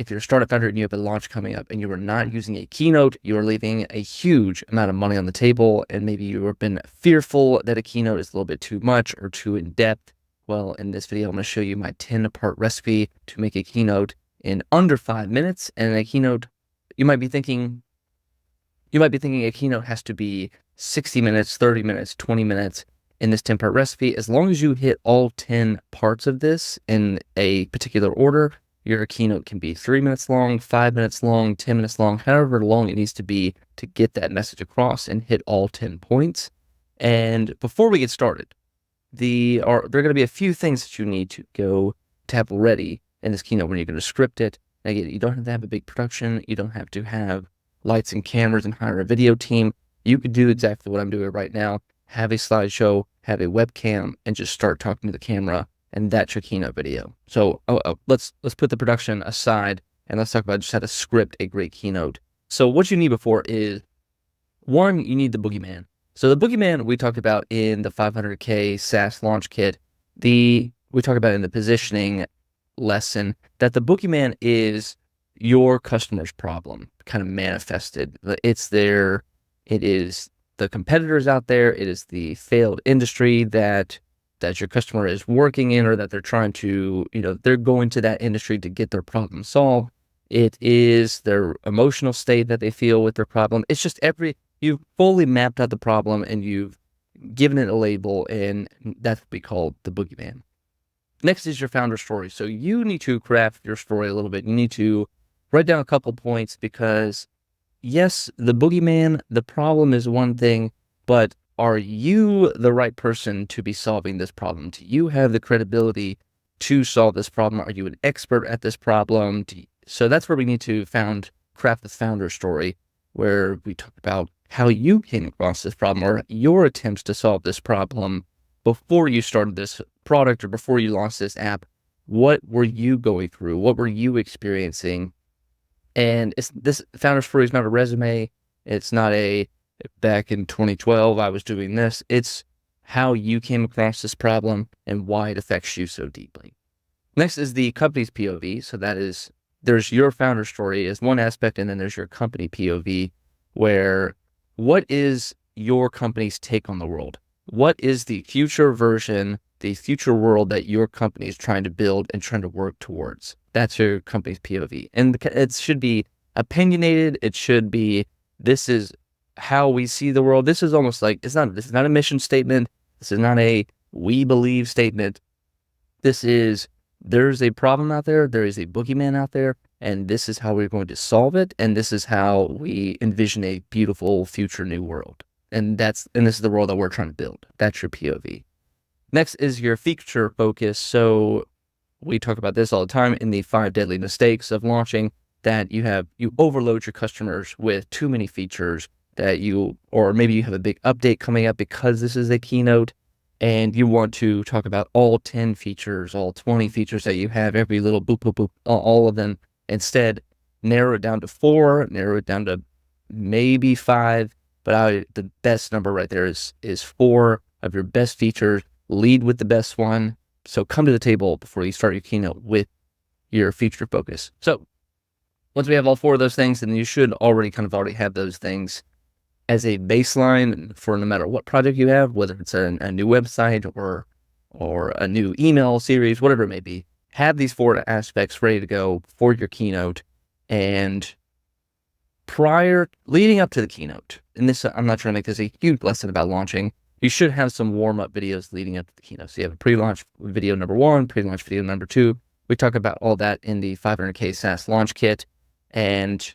if you're a startup founder and you have a launch coming up and you are not using a Keynote, you are leaving a huge amount of money on the table. And maybe you have been fearful that a Keynote is a little bit too much or too in depth. Well, in this video, I'm going to show you my 10-part recipe to make a Keynote in under 5 minutes. And a Keynote, you might be thinking a Keynote has to be 60 minutes, 30 minutes, 20 minutes. In this 10-part recipe, as long as you hit all 10 parts of this in a particular order, your Keynote can be 3 minutes long, 5 minutes long, 10 minutes long, however long it needs to be to get that message across and hit all 10 points. And before we get started, there are going to be a few things that you need to have ready in this Keynote when you're going to script it. And again, you don't have to have a big production. You don't have to have lights and cameras and hire a video team. You could do exactly what I'm doing right now. Have a slideshow, have a webcam, and just start talking to the camera, and that's your Keynote video. So let's put the production aside, and let's talk about just how to script a great Keynote. So what you need before is, one, you need the boogeyman. So the boogeyman we talked about in the 500K SaaS launch kit. We talked about in the positioning lesson that the boogeyman is your customer's problem, kind of manifested. It is the competitors out there. It is the failed industry that your customer is working in, or that they're trying to, they're going to that industry to get their problem solved. It is their emotional state that they feel with their problem. It's just you've fully mapped out the problem and you've given it a label, and that's what we call the boogeyman. Next is your founder story. So you need to craft your story a little bit. You need to write down a couple points, because yes, the boogeyman, the problem is one thing, but are you the right person to be solving this problem? Do you have the credibility to solve this problem? Are you an expert at this problem? So that's where we need to craft the founder story, where we talk about how you came across this problem or your attempts to solve this problem before you started this product or before you launched this app. What were you going through? What were you experiencing? And this founder story is not a resume. It's not back in 2012, I was doing this. It's how you came across this problem and why it affects you so deeply. Next is the company's POV. So there's your founder story as one aspect, and then there's your company POV, where what is your company's take on the world? What is the future version, the future world that your company is trying to build and trying to work towards? That's your company's POV. And it should be opinionated. It should be, this is how we see the world. This is almost like, this is not a mission statement. This is not a we believe statement. This is, there's a problem out there. There is a boogeyman out there, and this is how we're going to solve it. And this is how we envision a beautiful future new world. And this is the world that we're trying to build. That's your POV. Next is your feature focus. So we talk about this all the time in the 5 deadly mistakes of launching, that you overload your customers with too many features, or maybe you have a big update coming up because this is a Keynote and you want to talk about all 10 features, all 20 features that you have, every little boop, boop, boop, all of them. Instead, narrow it down to 4, narrow it down to maybe 5, but the best number right there is 4 of your best features. Lead with the best one. So come to the table before you start your Keynote with your feature focus. So once we have all 4 of those things, then you should already have those things as a baseline for no matter what project you have, whether it's a new website or a new email series, whatever it may be. Have these 4 aspects ready to go for your Keynote. And leading up to the Keynote, and this, I'm not trying to make this a huge lesson about launching, you should have some warm-up videos leading up to the Keynote. So you have a pre-launch video number 1, pre-launch video number 2. We talk about all that in the 500K SaaS launch kit. And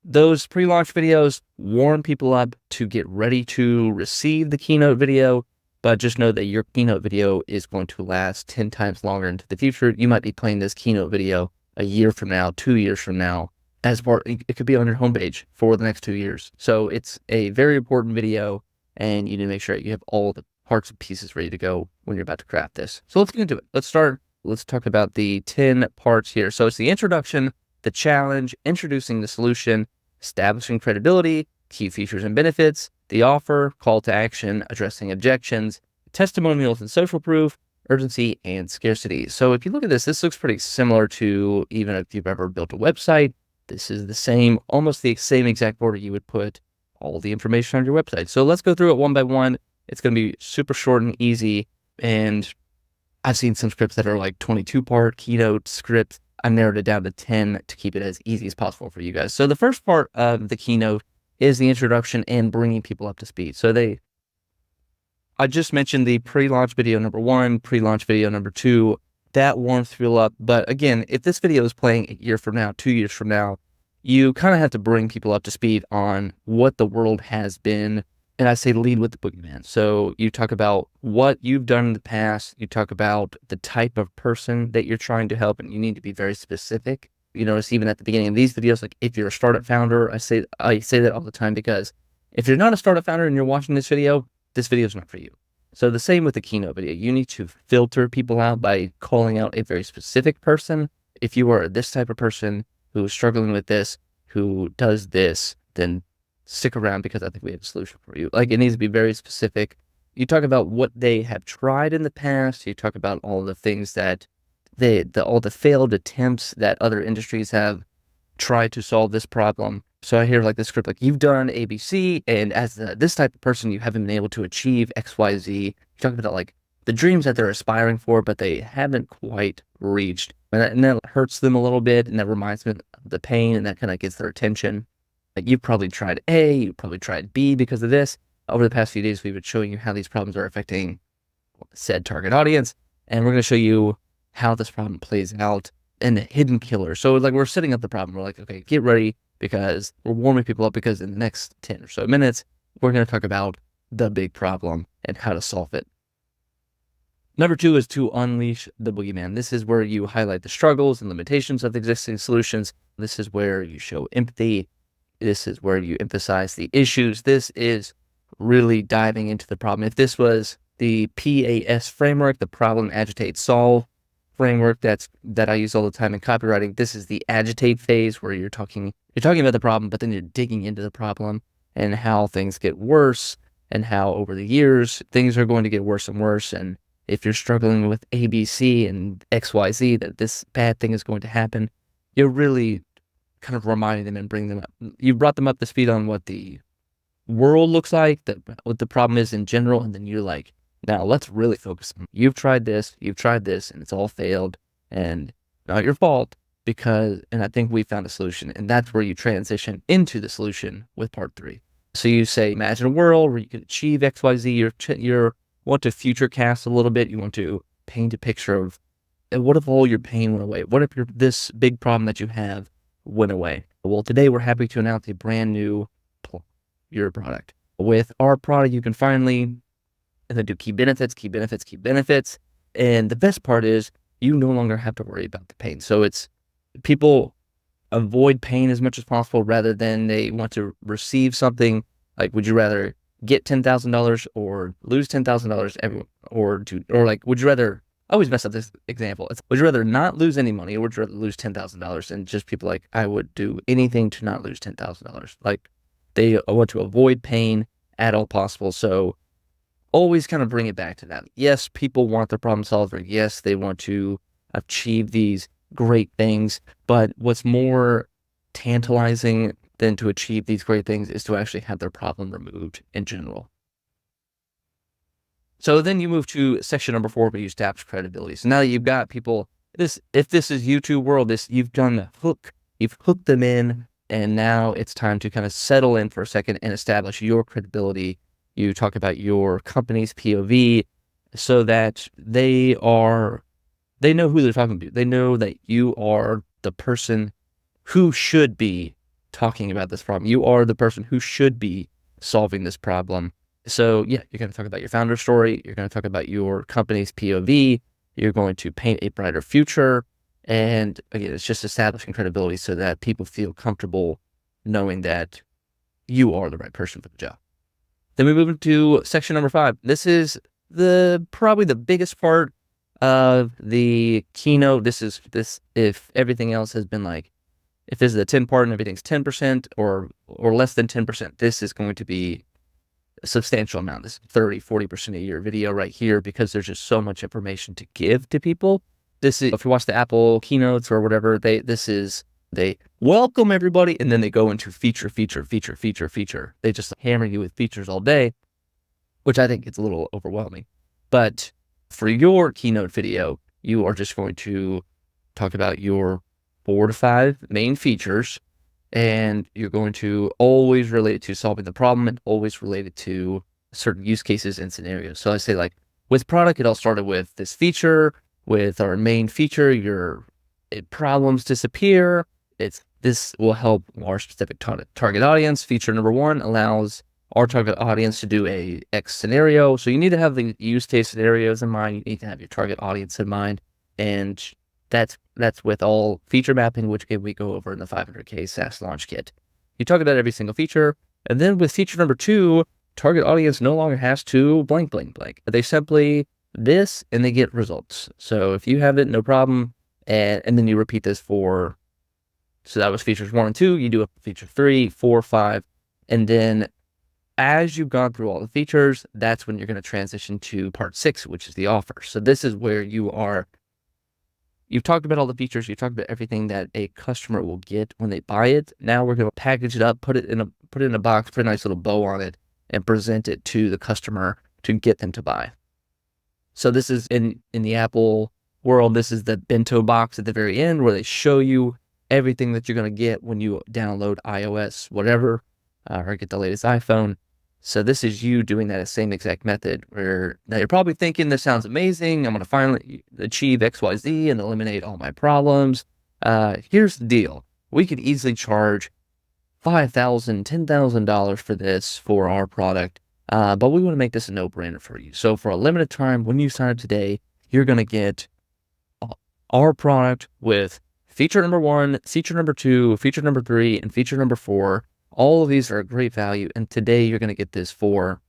those pre-launch videos warm people up to get ready to receive the Keynote video, but just know that your Keynote video is going to last 10 times longer into the future. You might be playing this Keynote video a year from now, 2 years from now, it could be on your homepage for the next 2 years. So it's a very important video, and you need to make sure you have all the parts and pieces ready to go when you're about to craft this. So let's get into it. Let's talk about the 10 parts here. So it's the introduction, the challenge, introducing the solution, establishing credibility, key features and benefits, the offer, call to action, addressing objections, testimonials and social proof, urgency, and scarcity. So if you look at this, this looks pretty similar to even if you've ever built a website. This is the same, almost the same exact order you would put all the information on your website. So let's go through it one by one. It's going to be super short and easy. And I've seen some scripts that are like 22-part Keynote scripts. I've narrowed it down to 10 to keep it as easy as possible for you guys. So the first part of the Keynote is the introduction and bringing people up to speed. So I just mentioned the pre-launch video number 1, pre-launch video number 2. That warms people up. But again, if this video is playing a year from now, 2 years from now, you kind of have to bring people up to speed on what the world has been. And I say lead with the boogeyman. So you talk about what you've done in the past. You talk about the type of person that you're trying to help, and you need to be very specific. You notice even at the beginning of these videos, like if you're a startup founder, I say that all the time, because if you're not a startup founder and you're watching this video is not for you. So the same with the Keynote video. You need to filter people out by calling out a very specific person. If you are this type of person who is struggling with this, who does this, then stick around, because I think we have a solution for you. Like, it needs to be very specific. You talk about what they have tried in the past. You talk about all the things that all the failed attempts that other industries have tried to solve this problem. So I hear like this script, like, you've done ABC, and as this type of person, you haven't been able to achieve XYZ. You talk about like the dreams that they're aspiring for, but they haven't quite reached. And that hurts them a little bit, and that reminds them of the pain, and that kind of gets their attention. Like, you've probably tried A, you probably tried B because of this. Over the past few days, we've been showing you how these problems are affecting said target audience, and we're going to show you how this problem plays out and the hidden killer. So like, we're setting up the problem. We're like, okay, get ready, because we're warming people up, because in the next 10 or so minutes, we're going to talk about the big problem and how to solve it. Number 2 is to unleash the boogeyman. This is where you highlight the struggles and limitations of the existing solutions. This is where you show empathy. This is where you emphasize the issues. This is really diving into the problem. If this was the PAS framework, the problem, agitate, solve framework that I use all the time in copywriting, this is the agitate phase, where you're talking about the problem, but then you're digging into the problem and how things get worse, and how over the years things are going to get worse and worse. And if you're struggling with ABC and XYZ, that this bad thing is going to happen, you're really kind of reminding them and bring them up. You brought them up to speed on what the world looks like, what the problem is in general, and then you're like, now let's really focus on, you've tried this, and it's all failed, and not your fault, and I think we found a solution. And that's where you transition into the solution with part 3. So you say, imagine a world where you can achieve XYZ. You want to future cast a little bit. You want to paint a picture of, what if all your pain went away? What if this big problem that you have went away? Well, today we're happy to announce a brand new your product. With our product, you can finally, and then do key benefits. And the best part is, you no longer have to worry about the pain. So it's, people avoid pain as much as possible, rather than they want to receive something. Like, would you rather get $10,000 or lose $10,000 or like, would you rather, I always mess up this example. Would you rather not lose any money, or would you rather lose $10,000? And just people like, I would do anything to not lose $10,000. Like, they want to avoid pain at all possible. So always kind of bring it back to that. Yes, people want their problem solved. Yes, they want to achieve these great things. But what's more tantalizing than to achieve these great things is to actually have their problem removed in general. So then you move to section number 4, where you establish credibility. So now that you've got people, if this is YouTube world, you've done the hook, you've hooked them in, and now it's time to kind of settle in for a second and establish your credibility. You talk about your company's POV, so that they know who they're talking to. They know that you are the person who should be talking about this problem. You are the person who should be solving this problem. So yeah, you're going to talk about your founder story. You're going to talk about your company's POV. You're going to paint a brighter future. And again, it's just establishing credibility so that people feel comfortable knowing that you are the right person for the job. Then we move into section number 5. This is probably the biggest part of the Keynote. If everything else has been like, if this is a 10 part and everything's 10% or less than 10%, this is going to be a substantial amount. This is 30-40% of your video right here, because there's just so much information to give to people. This is, if you watch the Apple keynotes or whatever, they welcome everybody, and then they go into feature. They just hammer you with features all day, which I think it's a little overwhelming. But for your keynote video, you are just going to talk about your 4 to 5 main features, and you're going to always relate it to solving the problem and always relate it to certain use cases and scenarios. So I say, like, with product, it all started with this feature. With our main feature, your problems disappear. This will help our specific target audience. Feature number 1 allows our target audience to do a X scenario. So you need to have the use case scenarios in mind. You need to have your target audience in mind. And that's with all feature mapping, which we go over in the 500K SaaS launch kit. You talk about every single feature. And then with feature number 2, target audience no longer has to blank. They simply this, and they get results. So if you have it, no problem. And then you repeat this for, so that was features 1 and 2. You do a feature 3, 4, 5. And then as you've gone through all the features, that's when you're going to transition to part 6, which is the offer. So this is where you've talked about all the features, you've talked about everything that a customer will get when they buy it. Now we're going to package it up, put it in a box, put a nice little bow on it, and present it to the customer to get them to buy. So this is in the Apple world, this is the bento box at the very end, where they show you everything that you're going to get when you download iOS, whatever, or get the latest iPhone. So this is you doing that same exact method, where now you're probably thinking, this sounds amazing. I'm going to finally achieve XYZ and eliminate all my problems. Here's the deal. We could easily charge $5,000, $10,000 for this, for our product. But we want to make this a no-brainer for you. So for a limited time, when you sign up today, you're going to get our product with feature number 1, feature number 2, feature number 3, and feature number 4. All of these are a great value, and today you're going to get this for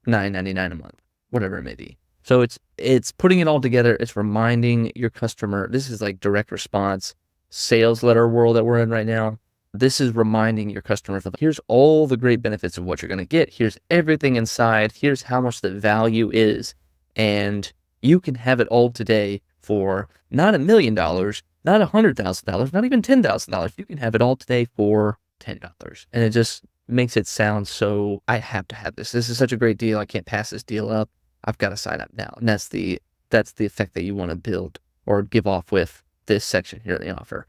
$9.99 a month, whatever it may be. So it's putting it all together. It's reminding your customer. This is like direct response sales letter world that we're in right now. This is reminding your customers of, here's all the great benefits of what you're going to get. Here's everything inside. Here's how much the value is. And you can have it all today for not $1 million, not $100,000, not even $10,000. You can have it all today for $10. And it just makes it sound so, I have to have this. This is such a great deal. I can't pass this deal up. I've got to sign up now. And that's the effect that you want to build or give off with this section here in the offer.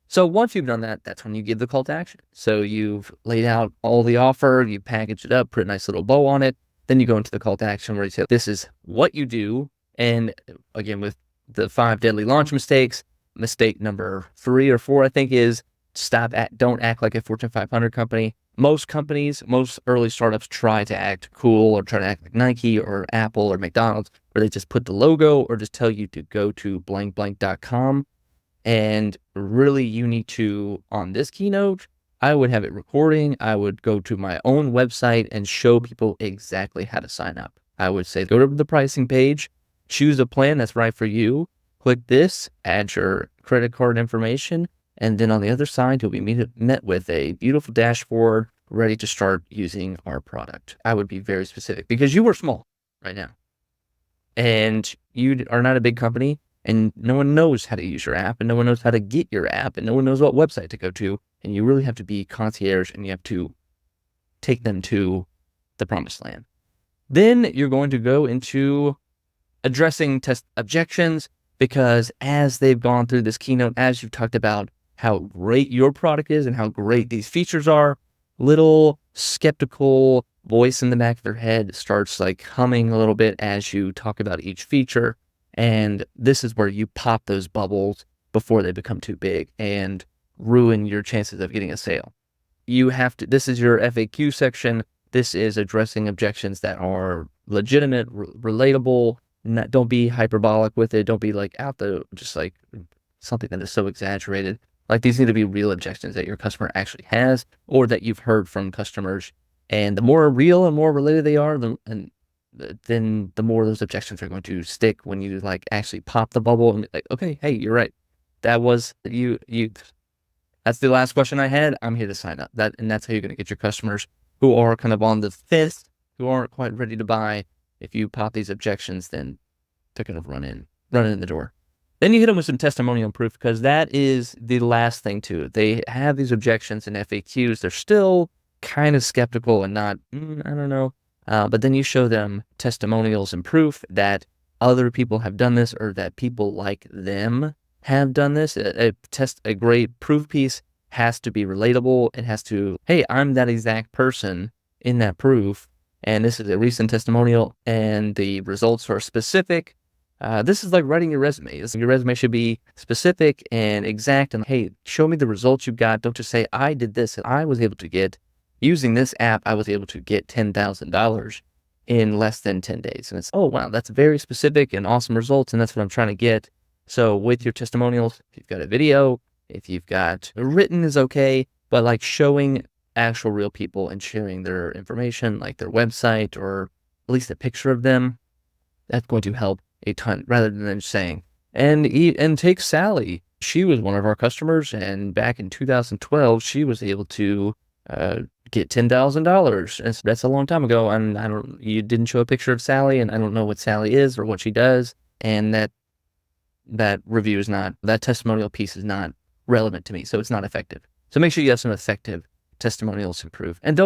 So once you've done that, that's when you give the call to action. So you've laid out all the offer, you package it up, put a nice little bow on it. Then you go into the call to action where you say, this is what you do. And again, with the 5 deadly launch mistakes, mistake number 3 or 4, I think, is don't act like a Fortune 500 company. Most companies, most early startups try to act cool or try to act like Nike or Apple or McDonald's, where they just put the logo or just tell you to go to blankblank.com. And really, you need to, on this keynote, I would have it recording. I would go to my own website and show people exactly how to sign up. I would say, go to the pricing page, choose a plan that's right for you, click this, add your credit card information, and then on the other side, you'll be met with a beautiful dashboard ready to start using our product. I would be very specific, because you are small right now and you are not a big company, and no one knows how to use your app, and no one knows how to get your app, and no one knows what website to go to. And you really have to be concierge, and you have to take them to the promised land. Then you're going to go into addressing test objections, because as they've gone through this keynote, as you've talked about how great your product is and how great these features are, little skeptical voice in the back of their head starts like humming a little bit as you talk about each feature. And this is where you pop those bubbles before they become too big and ruin your chances of getting a sale. This is your FAQ section. This is addressing objections that are legitimate, relatable. Don't be hyperbolic with it. Don't be like just like something that is so exaggerated. Like, these need to be real objections that your customer actually has, or that you've heard from customers. And the more real and more related they are, then the more those objections are going to stick when you like actually pop the bubble and be like, okay, hey, you're right. That was you. That's the last question I had. I'm here to sign up. And that's how you're going to get your customers. who are kind of on the fence, who aren't quite ready to buy, if you pop these objections, then they're going to run in the door. Then you hit them with some testimonial proof, because that is the last thing too. They have these objections and FAQs. They're still kind of skeptical and not, I don't know. But then you show them testimonials and proof that other people have done this, or that people like them have done this. A great proof piece has to be relatable. It has to, hey, I'm that exact person in that proof, and this is a recent testimonial, and the results are specific. This is like writing your resume. Your resume should be specific and exact, and hey, show me the results you got. Don't just say, I did this, and I was able to get, using this app, I was able to get $10,000 in less than 10 days. And it's, oh, wow, that's very specific and awesome results, and that's what I'm trying to get. So with your testimonials, if you've got a video, if you've got written is okay, but like showing actual real people and sharing their information, like their website or at least a picture of them, that's going to help a ton, rather than saying, and take Sally. She was one of our customers, and back in 2012, she was able to get $10,000. That's a long time ago, and you didn't show a picture of Sally, and I don't know what Sally is or what she does, and that review is not, that testimonial piece is not relevant to me, so it's not effective. So make sure you have some effective testimonials to prove. And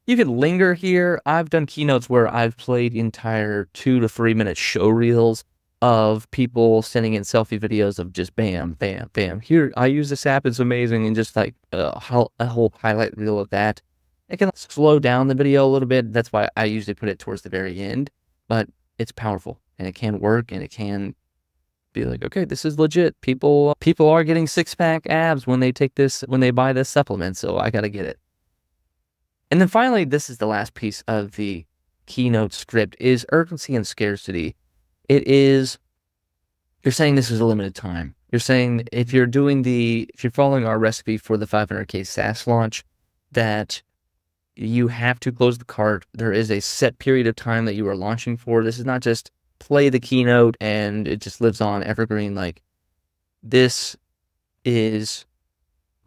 you can linger here. I've done keynotes where I've played entire 2 to 3 minute show reels of people sending in selfie videos of just bam, bam, bam. Here, I use this app, it's amazing, and just like a whole highlight reel of that. It can slow down the video a little bit. That's why I usually put it towards the very end, but it's powerful, and it can work, and it can be like, okay, this is legit. People are getting 6-pack abs when they buy this supplement, so I got to get it. And then finally, this is the last piece of the keynote script, is urgency and scarcity. It is, you're saying this is a limited time. You're saying if you're following our recipe for the 500K SaaS launch, that you have to close the cart. There is a set period of time that you are launching for. This is not just play the keynote and it just lives on evergreen. Like, this is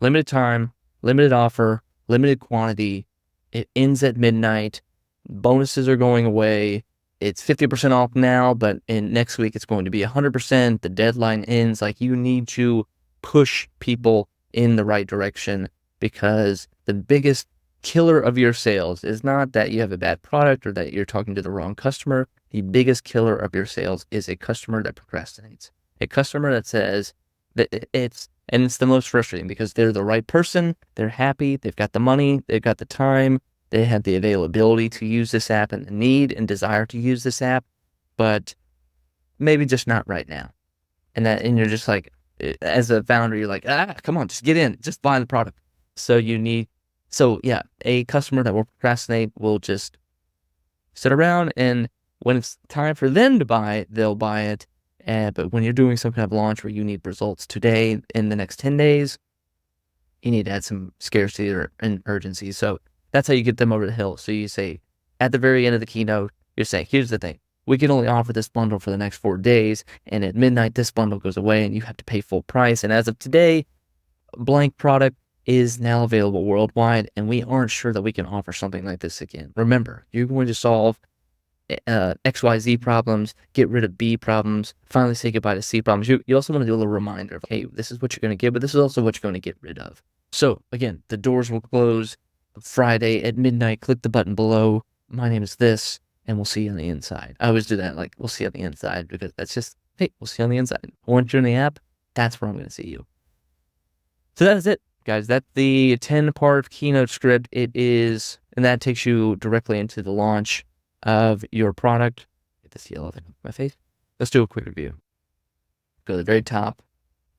limited time, limited offer, limited quantity. It ends at midnight. Bonuses are going away. It's 50% off now, but in next week it's going to be 100%. The deadline ends. Like, you need to push people in the right direction, because the biggest killer of your sales is not that you have a bad product or that you're talking to the wrong customer. The biggest killer of your sales is a customer that procrastinates. A customer that says that it's the most frustrating, because they're the right person, they're happy, they've got the money, they've got the time, they have the availability to use this app and the need and desire to use this app, but maybe just not right now. And you're just like, as a founder, you're like, come on, just get in, just buy the product. So yeah, a customer that will procrastinate will just sit around, and when it's time for them to buy, they'll buy it. But when you're doing some kind of launch where you need results today, in the next 10 days, you need to add some scarcity and urgency. So that's how you get them over the hill. So you say, at the very end of the keynote, you're saying, here's the thing. We can only offer this bundle for the next 4 days, and at midnight, this bundle goes away, and you have to pay full price. And as of today, blank product is now available worldwide, and we aren't sure that we can offer something like this again. Remember, you're going to solve XYZ problems, get rid of B problems, finally say goodbye to C problems. You also want to do a little reminder of, hey, this is what you're going to get, but this is also what you're going to get rid of. So again, the doors will close Friday at midnight. Click the button below. My name is this, and we'll see you on the inside. I always do that, like, we'll see you on the inside, because that's just, hey, we'll see you on the inside. Once you're in the app, that's where I'm going to see you. So that is it, guys. That's the 10-part keynote script. It is, and that takes you directly into the launch of your product. Get this yellow thing on my face. Let's do a quick review. Go to the very top.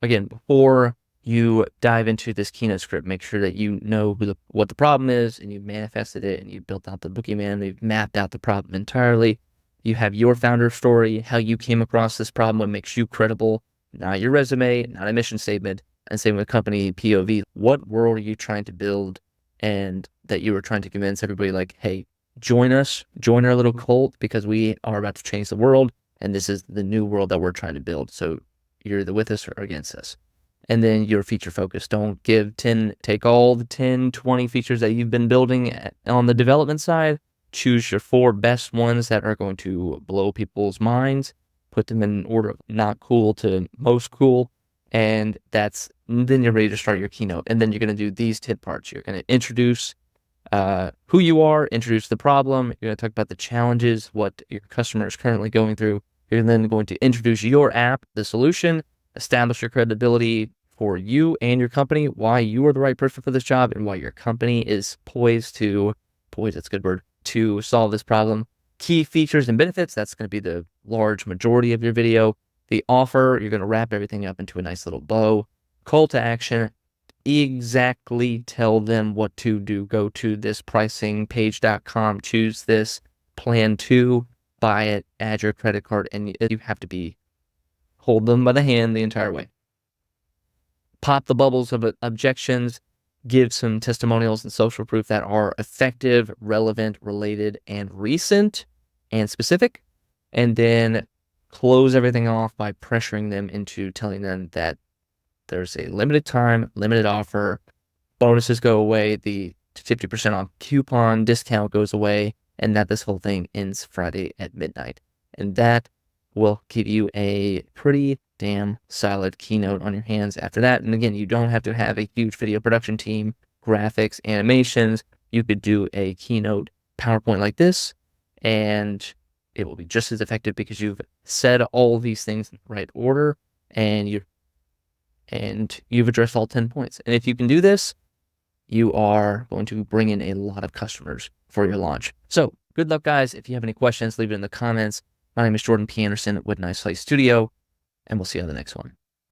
Again, before you dive into this keynote script, make sure that you know what the problem is, and you've manifested it, and you've built out the boogeyman, you've mapped out the problem entirely. You have your founder story, how you came across this problem, what makes you credible, not your resume, not a mission statement. And same with company POV. What world are you trying to build, and that you were trying to convince everybody, like, hey, join us, join our little cult, because we are about to change the world, and this is the new world that we're trying to build. So you're either with us or against us. and then you're feature focused. Don't take all the 10, 20 features that you've been building on the development side, choose your 4 best ones that are going to blow people's minds, put them in order of not cool to most cool, and then you're ready to start your keynote. And then you're going to do these 10 parts. You're going to introduce who you are, introduce the problem. You're going to talk about the challenges, what your customer is currently going through. You're then going to introduce your app, the solution, establish your credibility for you and your company, why you are the right person for this job, and why your company is poised, that's a good word, to solve this problem. Key features and benefits, that's going to be the large majority of your video. The offer, you're going to wrap everything up into a nice little bow. Call to action, exactly tell them what to do. Go to this pricingpage.com, choose this plan 2, buy it, add your credit card, and you have to hold them by the hand the entire way. Pop the bubbles of objections, give some testimonials and social proof that are effective, relevant, related, and recent and specific, and then close everything off by pressuring them into telling them that there's a limited time, limited offer, bonuses go away, the 50% off coupon discount goes away, and that this whole thing ends Friday at midnight. And that will give you a pretty damn solid keynote on your hands after that. And again, you don't have to have a huge video production team, graphics, animations. You could do a keynote PowerPoint like this, and it will be just as effective because you've said all these things in the right order, and you've addressed all 10 points. And if you can do this, you are going to bring in a lot of customers for your launch. So good luck, guys. If you have any questions, leave it in the comments. My name is Jordan P. Anderson with Nice Light Studio, and we'll see you on the next one.